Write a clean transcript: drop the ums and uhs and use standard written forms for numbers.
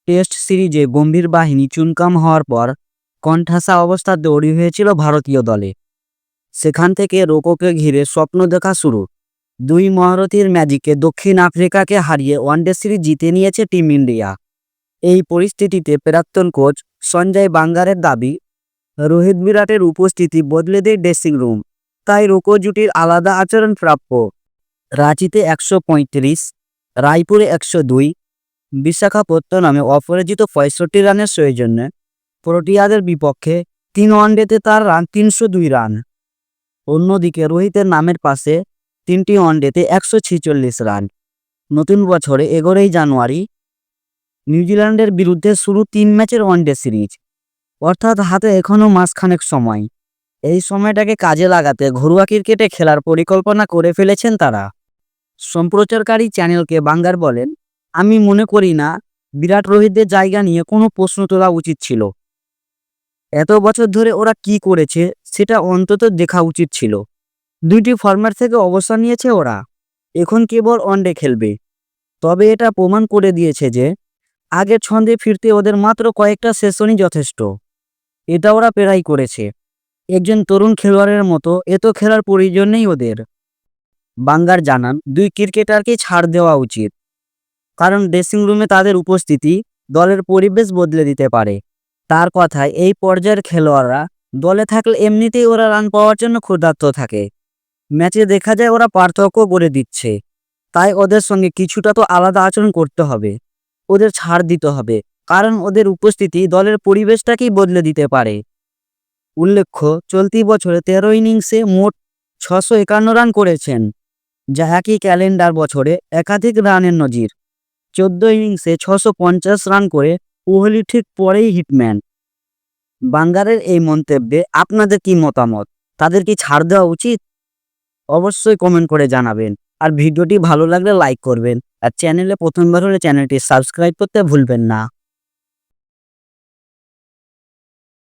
Test সিরিজে গম্ভীর বাহিনী চুনকাম হওয়ার পর কোণঠাসা অবস্থা তৈরি হয়েছিল ভারতীয় দলে। সেখান থেকে রোকোকে ঘিরে স্বপ্ন দেখা শুরু। দুই মহারথীর ম্যাজিকে দক্ষিণ আফ্রিকাকে হারিয়ে ওয়ানডে সিরিজ জিতে নিয়েছে টিম ইন্ডিয়া। এই পরিস্থিতিতে প্রাক্তন কোচ সঞ্জয় বাঙ্গারের দাবি, রোহিত বিরাটের উপস্থিতি বদলে দেয় ড্রেসিং রুম, তাই রোকো জুটির আলাদা আচরণ প্রাপ্য। রাঁচিতে ১৩৫, রায়পুরে ১০২, বিশাখাপত্তনমে অপরাজিত ৬৫ রানের সৌজন্যে প্রোটিয়াদের বিপক্ষে ৩ ওয়ানডেতে তার রান ৩০২ রান। অন্যদিকে রোহিতের নামের পাশে ৩টি ওয়ানডেতে ১৪৬ রান। নতুন বছরে ১১ই জানুয়ারি নিউজিল্যান্ডের বিরুদ্ধে শুরু ৩ ম্যাচের ওয়ানডে সিরিজ, অর্থাৎ হাতে এখনও মাসখানেক সময়। এই সময়টাকে কাজে লাগাতে ঘরোয়া ক্রিকেটে খেলার পরিকল্পনা করে ফেলেছেন তারা। সম্প্রচারকারী চ্যানেলকে বাঙ্গার বলেন, আমি মনে করি না বিরাট রোহিতদের জায়গা নিয়ে কোনো প্রশ্ন তোলা উচিত ছিল। এত বছর ধরে ওরা কি করেছে সেটা অন্তত দেখা উচিত ছিল। ২টি ফরম্যাট থেকে অবসর নিয়েছে ওরা, এখন কেবল ওয়ানডে খেলবে। তবে এটা প্রমাণ করে দিয়েছে যে আগের ছন্দে ফিরতে ওদের মাত্র কয়েকটা সেশনই যথেষ্ট। এটা ওরা প্রায় করেছে। একজন তরুণ খেলোয়াড়ের মতো এত খেলার প্রয়োজন নেই ওদের। বাঙ্গার জানান, দুই ক্রিকেটারকে ছাড় দেওয়া উচিত, কারণ ড্রেসিং রুমে তাদের উপস্থিতি দলের পরিবেশ বদলে দিতে পারে। তার কথায়, এই পর্যায়ের খেলোয়াড়রা দলে থাকলে এমনিতেই ওরা রান পাওয়ার জন্য ক্ষুধার্ত থাকে। ম্যাচে দেখা যায় ওরা পার্থক্য করে দিচ্ছে, তাই ওদের সঙ্গে কিছুটা তো আলাদা আচরণ করতে হবে, ওদের ছাড় দিতে হবে, কারণ ওদের উপস্থিতি দলের পরিবেশটাকেই বদলে দিতে পারে। উল্লেখ্য, চলতি বছরে ১৩ ইনিংসে মোট ৬৫১ রান করেছেন, যা একই ক্যালেন্ডার বছরে একাধিক রানের নজির। ১৪ ইনিংসে ৬৫০ রান করে কোহলি ঠিক পরেই হিটম্যান। বাঙ্গারের এই মন্তব্যে আপনাদের কি মতামত? তাদের কি ছাড় দেওয়া উচিত? অবশ্যই কমেন্ট করে জানাবেন। আর ভিডিওটি ভালো লাগলে লাইক করবেন, আর চ্যানেলে প্রথমবার হলে চ্যানেলটি সাবস্ক্রাইব করতে ভুলবেন না।